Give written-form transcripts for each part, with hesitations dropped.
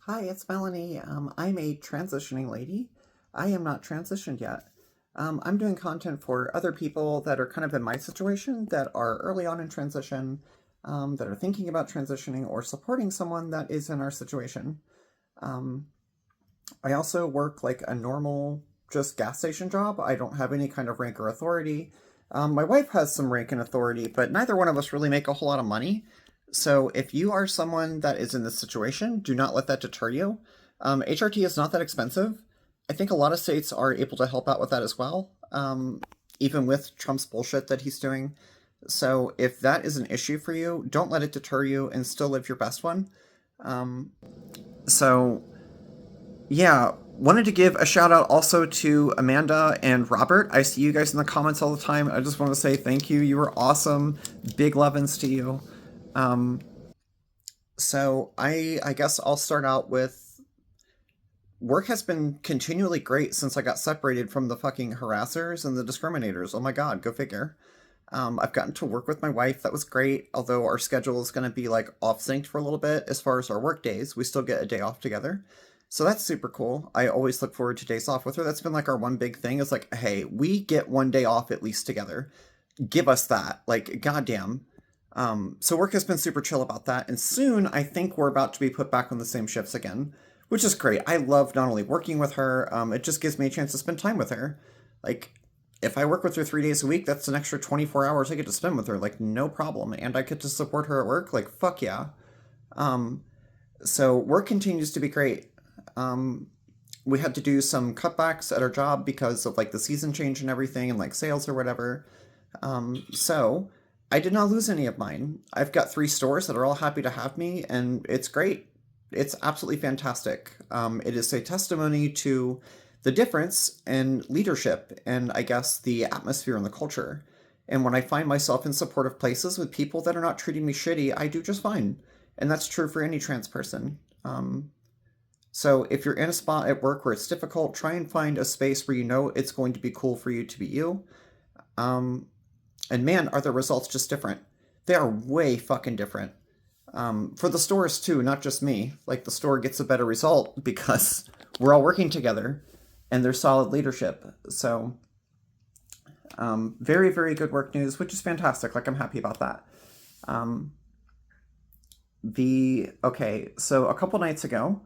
Hi, it's Melanie. I'm a transitioning lady. I am not transitioned yet. I'm doing content for other people that are kind of in my situation that are early on in transition, that are thinking about transitioning or supporting someone that is in our situation. Um, I also work like a normal, just gas station job. I don't have any kind of rank or authority. My wife has some rank and authority, but neither one of us really make a whole lot of money. So if you are someone that is in this situation, do not let that deter you. HRT is not that expensive. I think a lot of states are able to help out with that as well, even with Trump's bullshit that he's doing. So if that is an issue for you, don't let it deter you and still live your best one. Um, so yeah, wanted to give a shout out also to Amanda and Robert. I see you guys in the comments all the time. I just want to say thank you. You were awesome. Big lovin's to you. Um, so I guess I'll start out with work has been continually great since I got separated from the fucking harassers and the discriminators. Oh my god, go figure. I've gotten to work with my wife. That was great. Although our schedule is going to be like off synced for a little bit as far as our work days, we still get a day off together. So that's super cool. I always look forward to days off with her. That's been like our one big thing is like, hey, we get one day off at least together. Give us that. Like, goddamn. So work has been super chill about that. And soon I think we're about to be put back on the same shifts again, which is great. I love not only working with her, it just gives me a chance to spend time with her. Like, if I work with her 3 days a week, that's an extra 24 hours I get to spend with her. Like, no problem. And I get to support her at work. Like, fuck yeah. Um, so work continues to be great. Um, we had to do some cutbacks at our job because of like the season change and everything and like sales or whatever. So I did not lose any of mine. I've got 3 stores that are all happy to have me, and it's great. It's absolutely fantastic. It is a testimony to the difference in leadership and I guess the atmosphere and the culture. And when I find myself in supportive places with people that are not treating me shitty, I do just fine. And that's true for any trans person. So if you're in a spot at work where it's difficult, try and find a space where you know it's going to be cool for you to be you. Um, and man, are the results just different. They are way fucking different. For the stores too, not just me. Like the store gets a better result because we're all working together and there's solid leadership. So very, very good work news, which is fantastic. Like I'm happy about that. Um, the okay, so a couple days ago,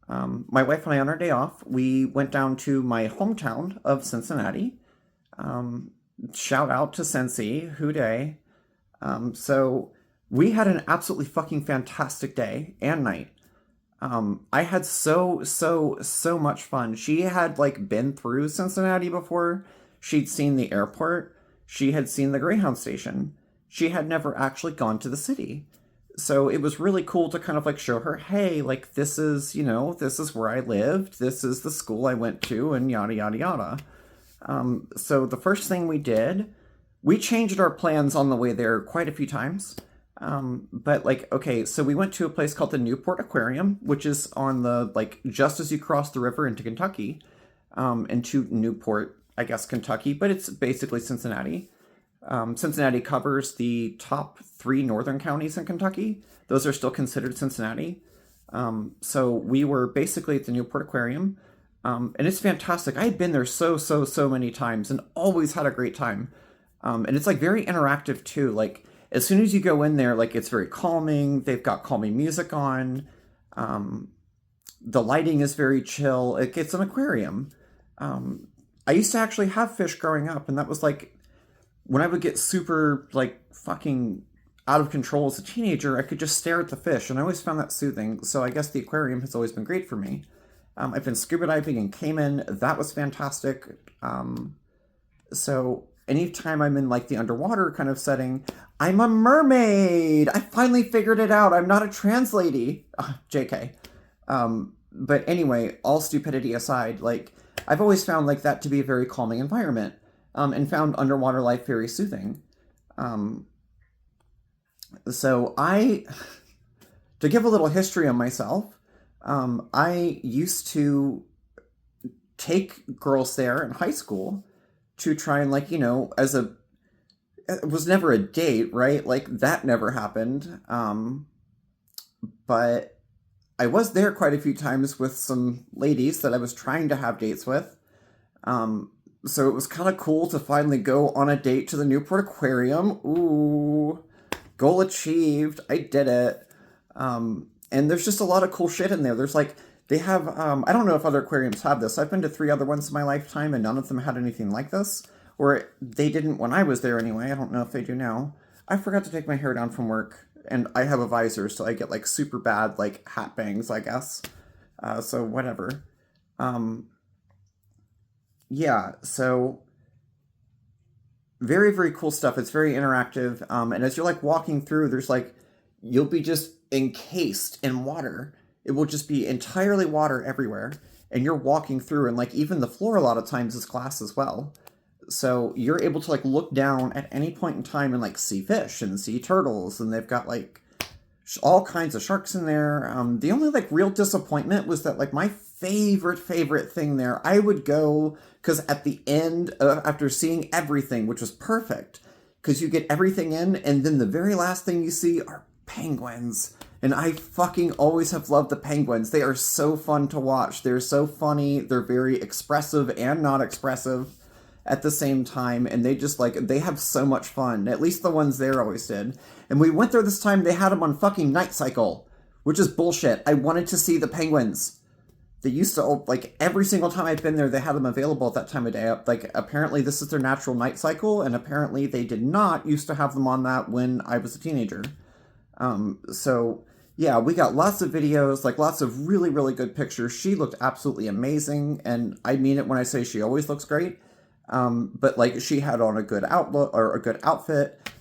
my wife and I on our day off, we went down to my hometown of Cincinnati. Um, Shout out to Cincy, who day. So we had an absolutely fucking fantastic day and night. I had so much fun. She had like been through Cincinnati before. She'd seen the airport. She had seen the Greyhound station. She had never actually gone to the city. So it was really cool to kind of like show her, hey, like this is, this is where I lived. This is the school I went to and yada yada yada. So the first thing we did, we changed our plans on the way there quite a few times. But like, okay, so we went to a place called the Newport Aquarium, which is on the, like, just as you cross the river into Kentucky, into Newport, I guess, Kentucky, but it's basically Cincinnati. Cincinnati covers the top 3 northern counties in Kentucky. Those are still considered Cincinnati. So we were basically at the Newport Aquarium. And it's fantastic. I had been there so many times and always had a great time. And it's like very interactive too. Like as soon as you go in there, like it's very calming. They've got calming music on. Um, the lighting is very chill. It's an aquarium. I used to actually have fish growing up, and that was like when I would get super like fucking out of control as a teenager, I could just stare at the fish, and I always found that soothing. So I guess the aquarium has always been great for me. I've been scuba diving in Cayman. That was fantastic. So anytime I'm in like the underwater kind of setting, I'm a mermaid. I finally figured it out. I'm not a trans lady. JK. But anyway, all stupidity aside, like I've always found like that to be a very calming environment, and found underwater life very soothing. Um, so I, to give a little history on myself, I used to take girls there in high school to try and like as a it was never a date, right? Like that never happened. But I was there quite a few times with some ladies that I was trying to have dates with. So it was kind of cool to finally go on a date to the Newport Aquarium. Ooh, goal achieved. I did it. And there's just a lot of cool shit in there. There's like, they have, I don't know if other aquariums have this. I've been to 3 other ones in my lifetime, and none of them had anything like this. Or they didn't when I was there anyway. I don't know if they do now. I forgot to take my hair down from work, and I have a visor, so I get like super bad like hat bangs, I guess. So whatever. Yeah, so very, very cool stuff. It's very interactive. And as you're like walking through, there's like, you'll be just encased in water. It will just be entirely water everywhere. And you're walking through, and like even the floor a lot of times is glass as well. So you're able to like look down at any point in time and like see fish and see turtles. And they've got like all kinds of sharks in there. The only like real disappointment was that like my favorite thing there, I would go because at the end, after seeing everything, which was perfect, because you get everything in, and then the very last thing you see are penguins. And I fucking always have loved the penguins. They are so fun to watch. They're so funny. They're very expressive and not expressive at the same time. And they just like, they have so much fun. At least the ones there always did. And we went there this time, they had them on fucking night cycle, which is bullshit. I wanted to see the penguins. They used to, like, every single time I've been there, they had them available at that time of day. Like, apparently this is their natural night cycle, and apparently they did not used to have them on that when I was a teenager. So, yeah, we got lots of videos, like, lots of really, really good pictures. She looked absolutely amazing, and I mean it when I say she always looks great. But, like, she had on a good outlook, or a good outfit.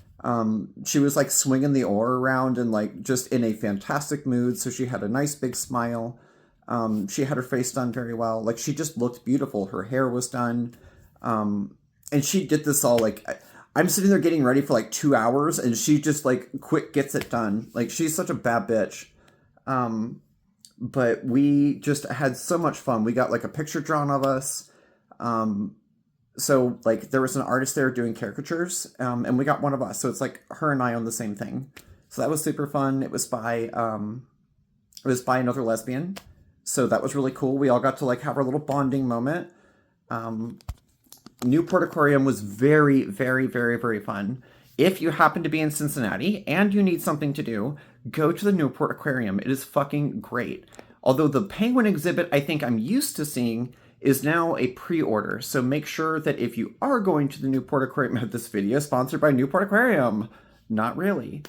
She was, like, swinging the oar around and, like, just in a fantastic mood, so she had a nice big smile. She had her face done very well. Like, she just looked beautiful. Her hair was done. And she did this all, like, I'm sitting there getting ready for, like, 2 hours, and she just, like, quick gets it done. Like, she's such a bad bitch. But we just had so much fun. We got, like, a picture drawn of us. So, like, there was an artist there doing caricatures, and we got one of us. So it's, like, her and I on the same thing. So that was super fun. It was by another lesbian. So that was really cool. We all got to like have our little bonding moment. Newport Aquarium was very, very, very, very fun. If you happen to be in Cincinnati and you need something to do, go to the Newport Aquarium. It is fucking great. Although the penguin exhibit I think I'm used to seeing is now a pre-order. So make sure that if you are going to the Newport Aquarium, this video is sponsored by Newport Aquarium. Not really.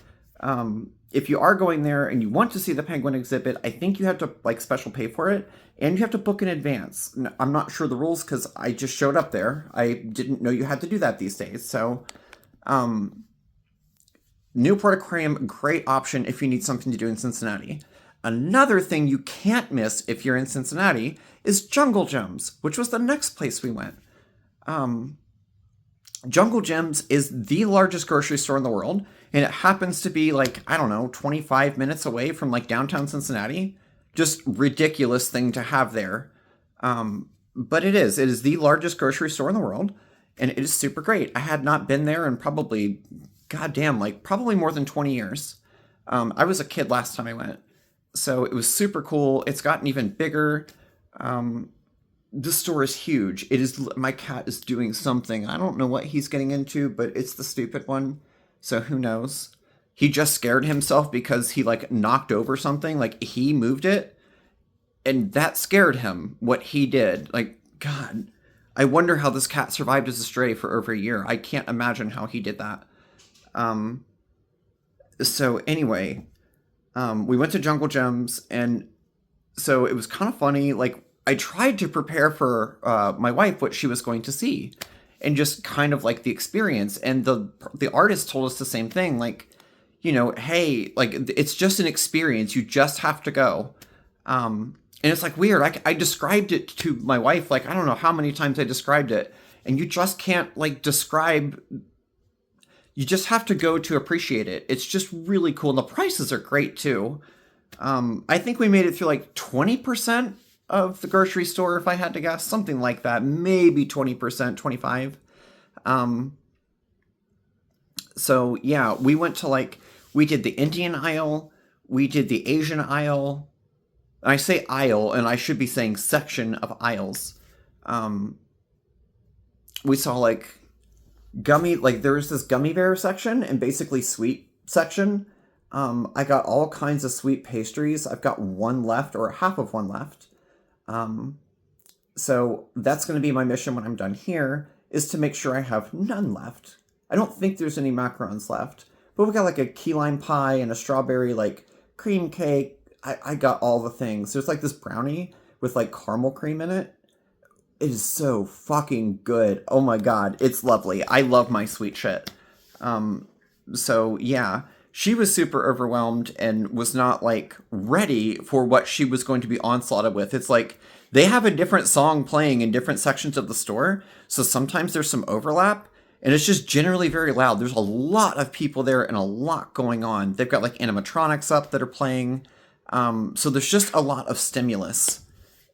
If you are going there and you want to see the penguin exhibit, I think you have to like special pay for it, and you have to book in advance. I'm not sure the rules because I just showed up there. I didn't know you had to do that these days. So, Newport Aquarium, great option if you need something to do in Cincinnati. Another thing you can't miss if you're in Cincinnati is Jungle Gems, which was the next place we went. Jungle Gems is the largest grocery store in the world, and it happens to be like, I don't know, 25 minutes away from like downtown Cincinnati. Just ridiculous thing to have there. But it is the largest grocery store in the world, and it is super great. I had not been there in probably, goddamn, like probably more than 20 years. I was a kid last time I went, so it was super cool. It's gotten even bigger. This store is huge. It is, my cat is doing something. I don't know what he's getting into, but it's the stupid one. So who knows? He just scared himself because he like knocked over something. Like he moved it and that scared him, what he did. Like, God, I wonder how this cat survived as a stray for over a year. I can't imagine how he did that. So anyway, we went to Jungle Gems, and so it was kind of funny. Like, I tried to prepare for my wife what she was going to see, and just kind of like the experience. And the artist told us the same thing, like, you know, hey, like it's just an experience. You just have to go. And it's like weird. I described it to my wife, like I don't know how many times I described it, and you just can't like describe. You just have to go to appreciate it. It's just really cool, and the prices are great too. I think we made it through like 20% of the grocery store, if I had to guess, something like that, maybe 20%, 25. So yeah, we went to like, we did the Indian aisle, we did the Asian aisle, And I say aisle, and I should be saying section of aisles. We saw like there was this gummy bear section and basically sweet section. I got all kinds of sweet pastries. I've got one left, or half of one left. So that's going to be my mission when I'm done here, is to make sure I have none left. I don't think there's any macarons left, but we got like a key lime pie and a strawberry like cream cake. I got all the things. There's like this brownie with like caramel cream in it. It is so fucking good. Oh my god, it's lovely. I love my sweet shit. So yeah, she was super overwhelmed and was not like ready for what she was going to be onslaughted with. It's like they have a different song playing in different sections of the store, so sometimes there's some overlap, and it's just generally very loud. There's a lot of people there and a lot going on. They've got like animatronics up that are playing. So there's just a lot of stimulus.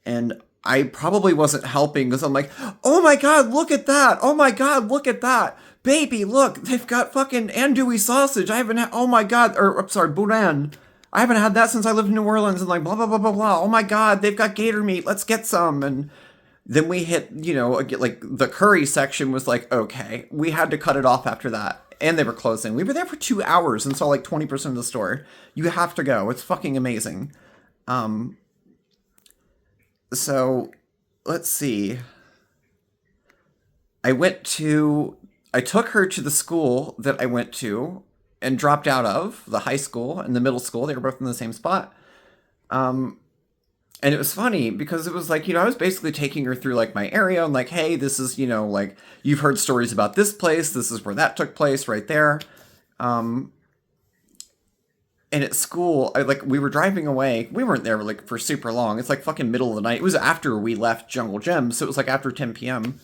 And I probably wasn't helping because I'm like, oh my god, look at that! Oh my god, look at that! Baby, look, they've got fucking andouille sausage. I haven't had, oh my god, or I'm sorry, boudin. I haven't had that since I lived in New Orleans, and like blah blah blah blah blah. Oh my god, they've got gator meat. Let's get some. And then we hit, like the curry section was like, okay, we had to cut it off after that. And they were closing. We were there for 2 hours and saw like 20% of the store. You have to go. It's fucking amazing. So let's see. I took her to the school that I went to and dropped out of, the high school and the middle school. They were both in the same spot. And it was funny because it was like, I was basically taking her through like my area and like, hey, this is, like you've heard stories about this place. This is where that took place right there. And at school, we were driving away. We weren't there like for super long. It's like fucking middle of the night. It was after we left Jungle Gym. So it was like after 10 p.m.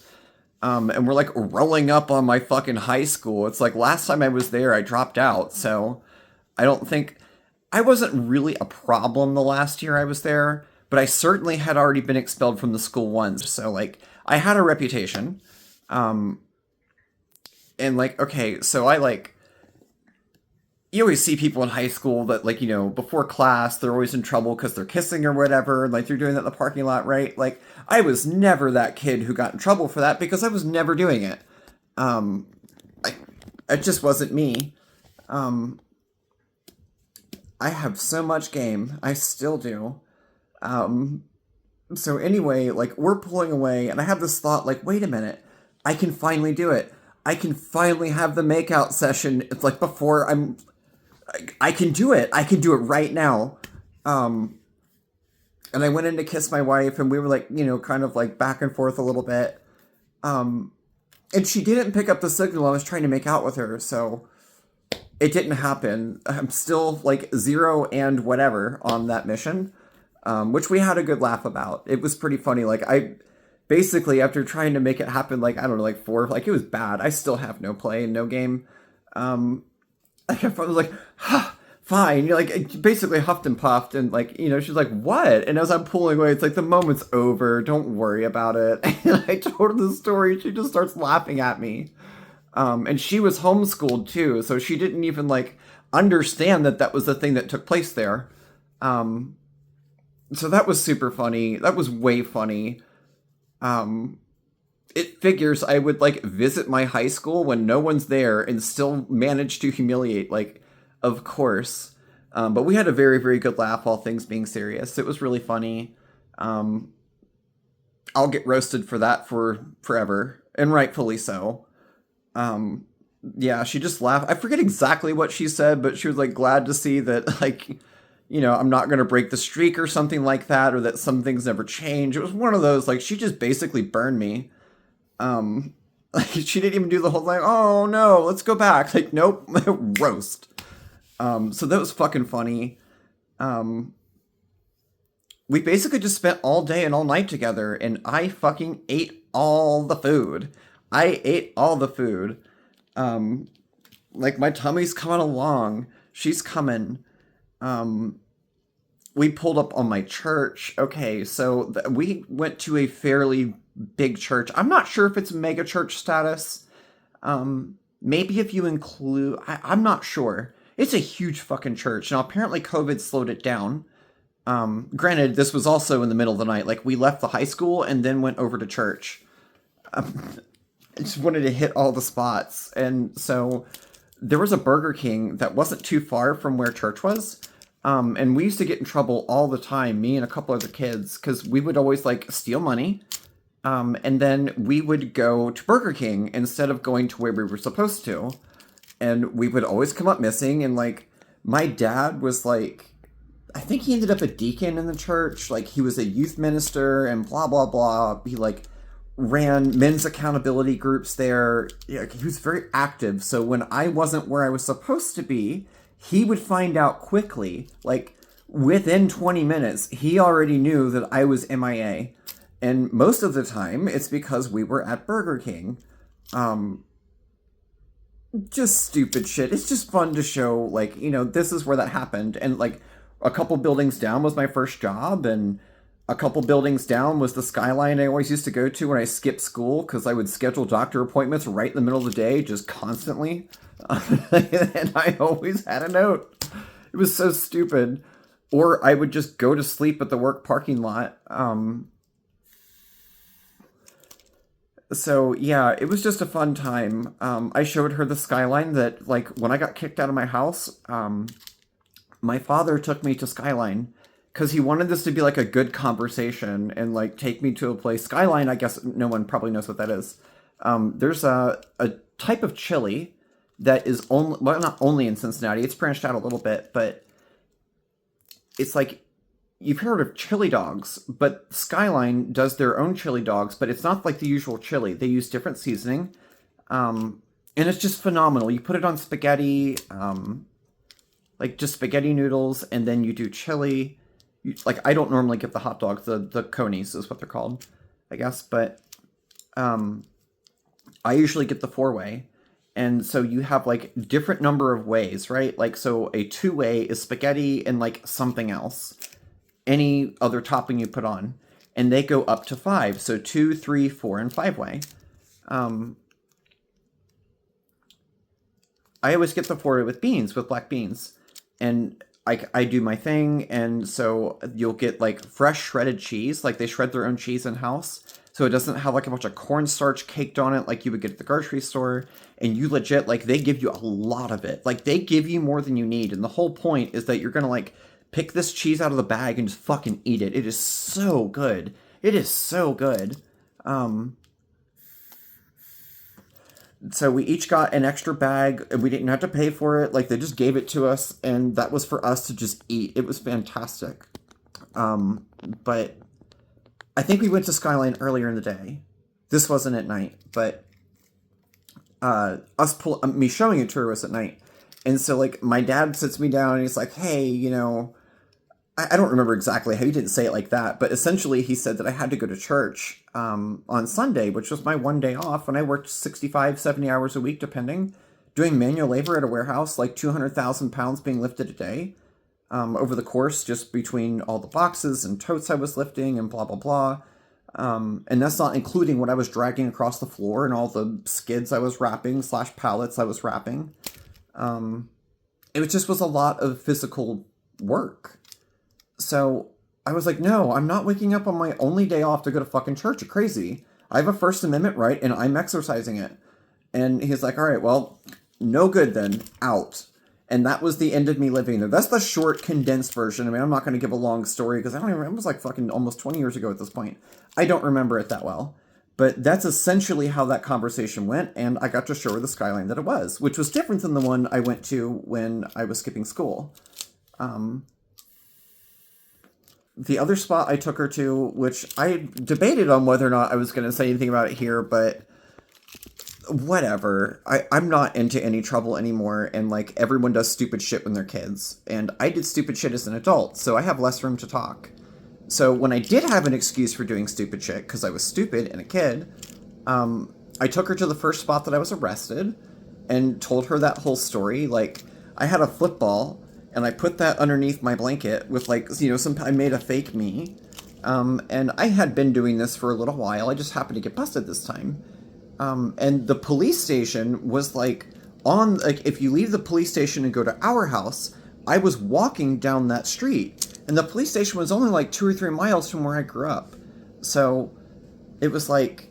And we're like rolling up on my fucking high school. It's like last time I was there, I dropped out. So I wasn't really a problem the last year I was there, but I certainly had already been expelled from the school once. So like I had a reputation. And like, okay, so you always see people in high school that before class, they're always in trouble because they're kissing or whatever. Like they're doing that in the parking lot, right? Like I was never that kid who got in trouble for that because I was never doing it. It just wasn't me. I have so much game. I still do. So anyway, like we're pulling away and I have this thought like, wait a minute, I can finally do it. I can finally have the makeout session. It's like before I can do it. I can do it right now. And I went in to kiss my wife and we were like, kind of like back and forth a little bit. And she didn't pick up the signal. I was trying to make out with her. So it didn't happen. I'm still like 0 and whatever on that mission, which we had a good laugh about. It was pretty funny. Like I basically, after trying to make it happen, like, I don't know, like 4, like it was bad. I still have no play and no game. I was like, fine. You're like, basically huffed and puffed. And like, she's like, what? And as I'm pulling away, it's like, the moment's over. Don't worry about it. And I told her the story. She just starts laughing at me. And she was homeschooled too. So she didn't even like understand that was the thing that took place there. So that was super funny. That was way funny. It figures I would like visit my high school when no one's there and still manage to humiliate, like, of course. But we had a very, very good laugh, all things being serious. It was really funny. I'll get roasted for that for forever, and rightfully so. Yeah, she just laughed. I forget exactly what she said, but she was like glad to see that, like, I'm not going to break the streak or something like that, or that some things never change. It was one of those, like, she just basically burned me. Like, she didn't even do the whole thing, oh no, let's go back. Like, nope, roast. So that was fucking funny. We basically just spent all day and all night together, and I fucking ate all the food. Like, my tummy's coming along. She's coming. We pulled up on my church. Okay, so we went to a fairly big church. I'm not sure if it's mega church status. Maybe if you include... I'm not sure. It's a huge fucking church. Now, apparently COVID slowed it down. Granted, this was also in the middle of the night. Like, we left the high school and then went over to church. I just wanted to hit all the spots. And so there was a Burger King that wasn't too far from where church was. And we used to get in trouble all the time, me and a couple other kids, because we would always like steal money. And then we would go to Burger King instead of going to where we were supposed to. And we would always come up missing. And like, my dad was like, I think he ended up a deacon in the church. Like, he was a youth minister and blah, blah, blah. He like ran men's accountability groups there. Yeah, he was very active. So when I wasn't where I was supposed to be, he would find out quickly. Like, within 20 minutes, he already knew that I was MIA. And most of the time, it's because we were at Burger King. Just stupid shit. It's just fun to show, like, you know, this is where that happened. And, like, a couple buildings down was my first job, and a couple buildings down was the Skyline I always used to go to when I skipped school, because I would schedule doctor appointments right in the middle of the day, just constantly. And I always had a note. It was so stupid. Or I would just go to sleep at the work parking lot. So yeah, it was just a fun time. I showed her the Skyline that, like, when I got kicked out of my house, my father took me to Skyline because he wanted this to be like a good conversation and like take me to a place. Skyline, I guess no one probably knows what that is. There's a type of chili that is only, well, not only in Cincinnati, it's branched out a little bit, but it's like, you've heard of chili dogs, but Skyline does their own chili dogs, but it's not like the usual chili. They use different seasoning, and it's just phenomenal. You put it on spaghetti, like just spaghetti noodles, and then you do chili. Like, I don't normally get the hot dogs, the conies is what they're called, I guess, but I usually get the 4-way. And so you have like different number of ways, right? Like, so a 2-way is spaghetti and like something else, any other topping you put on, and they go up to 5. So 2, 3, 4, and 5-way. I always get the 4-way with beans, with black beans. And I do my thing, and so you'll get like fresh shredded cheese, like they shred their own cheese in-house. So it doesn't have like a bunch of cornstarch caked on it like you would get at the grocery store. And you legit, like, they give you a lot of it. Like, they give you more than you need. And the whole point is that you're going to like pick this cheese out of the bag and just fucking eat it. It is so good. It is so good. So we each got an extra bag, and we didn't have to pay for it. Like, they just gave it to us, and that was for us to just eat. It was fantastic. But I think we went to Skyline earlier in the day. This wasn't at night, but me showing it to her was at night. And so, like, my dad sits me down, and he's like, hey, you know, I don't remember exactly how he didn't say it like that, but essentially he said that I had to go to church on Sunday, which was my one day off, and I worked 65, 70 hours a week, depending, doing manual labor at a warehouse, like 200,000 pounds being lifted a day over the course, just between all the boxes and totes I was lifting and blah, blah, blah. And that's not including what I was dragging across the floor and all the skids I was wrapping / pallets I was wrapping. It just was a lot of physical work. So I was like, no, I'm not waking up on my only day off to go to fucking church. You're crazy. I have a First Amendment right, and I'm exercising it. And he's like, all right, well, no good then. Out. And that was the end of me living there. That's the short, condensed version. I mean, I'm not going to give a long story because I don't even remember. It was like fucking almost 20 years ago at this point. I don't remember it that well. But that's essentially how that conversation went, and I got to show her the Skyline that it was, which was different than the one I went to when I was skipping school. The other spot I took her to, which I debated on whether or not I was going to say anything about it here, but whatever. I'm not into any trouble anymore, and like, everyone does stupid shit when they're kids, and I did stupid shit as an adult, so I have less room to talk. So when I did have an excuse for doing stupid shit, because I was stupid and a kid, I took her to the first spot that I was arrested and told her that whole story. Like, I had a football, and I put that underneath my blanket with, like, you know, I made a fake me. And I had been doing this for a little while. I just happened to get busted this time. And the police station was, like, if you leave the police station and go to our house, I was walking down that street. And the police station was only like 2 or 3 miles from where I grew up. So it was like,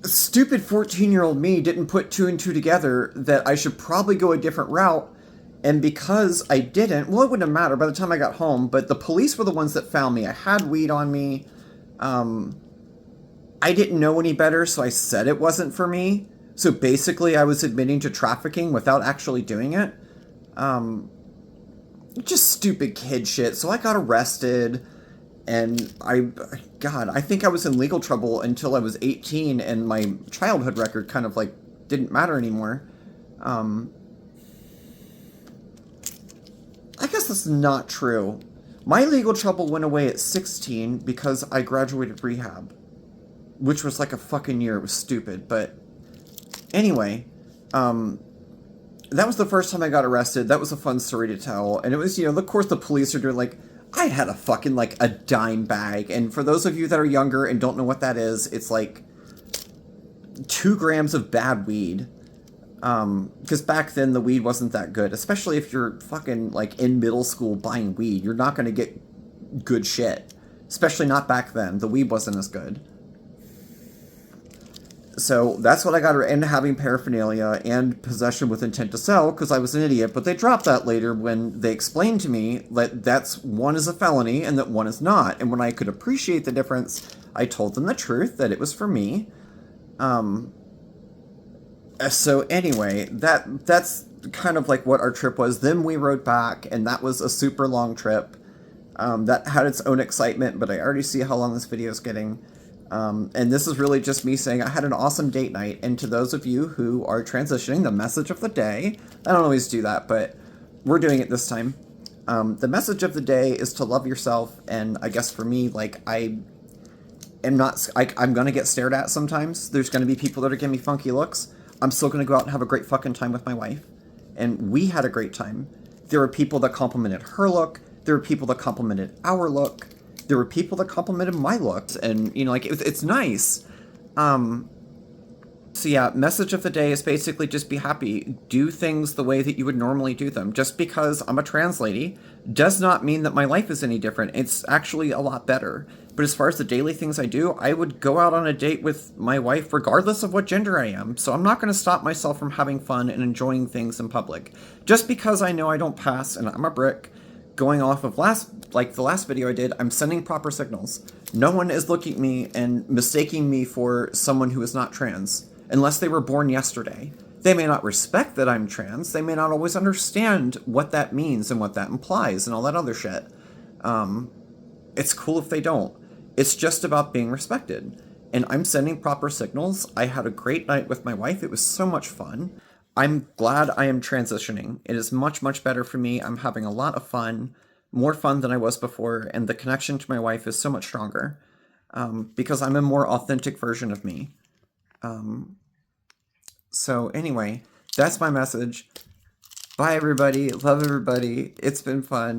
stupid 14-year-old me didn't put two and two together that I should probably go a different route. And because I didn't, well, it wouldn't have mattered by the time I got home, but the police were the ones that found me. I had weed on me. I didn't know any better, so I said it wasn't for me. So basically, I was admitting to trafficking without actually doing it. Just stupid kid shit. So I got arrested, and I think I was in legal trouble until I was 18, and my childhood record kind of like didn't matter anymore. I guess that's not true. My legal trouble went away at 16 because I graduated rehab, which was like a fucking year. It was stupid, but anyway, that was the first time I got arrested. That was a fun story to tell, and it was, you know, of course the police are doing like, I had a fucking like a dime bag, and for those of you that are younger and don't know what that is, it's like 2 grams of bad weed. Because back then the weed wasn't that good, especially if you're fucking like in middle school buying weed. You're not going to get good shit, especially not back then. The weed wasn't as good. So that's what I got into having paraphernalia and possession with intent to sell, because I was an idiot. But they dropped that later when they explained to me that that's one is a felony and that one is not. And when I could appreciate the difference, I told them the truth, that it was for me. So anyway, that's kind of like what our trip was. Then we rode back, and that was a super long trip. That had its own excitement, but I already see how long this video is getting. And this is really just me saying I had an awesome date night. And to those of you who are transitioning, the message of the day, I don't always do that, but we're doing it this time. The message of the day is to love yourself. And I guess for me, like, I'm going to get stared at sometimes. There's going to be people that are giving me funky looks. I'm still going to go out and have a great fucking time with my wife. And we had a great time. There were people that complimented her look. There were people that complimented our look. There were people that complimented my looks. And, you know, like, it's nice. So yeah, message of the day is basically just be happy. Do things the way that you would normally do them. Just because I'm a trans lady does not mean that my life is any different. It's actually a lot better. But as far as the daily things I do, I would go out on a date with my wife regardless of what gender I am. So I'm not going to stop myself from having fun and enjoying things in public. Just because I know I don't pass and I'm a brick, going off of the last video I did, I'm sending proper signals. No one is looking at me and mistaking me for someone who is not trans, unless they were born yesterday. They may not respect that I'm trans. They may not always understand what that means and what that implies and all that other shit. It's cool if they don't. It's just about being respected. And I'm sending proper signals. I had a great night with my wife. It was so much fun. I'm glad I am transitioning. It is much, much better for me. I'm having a lot of fun, more fun than I was before. And the connection to my wife is so much stronger because I'm a more authentic version of me. So anyway, that's my message. Bye, everybody. Love everybody. It's been fun.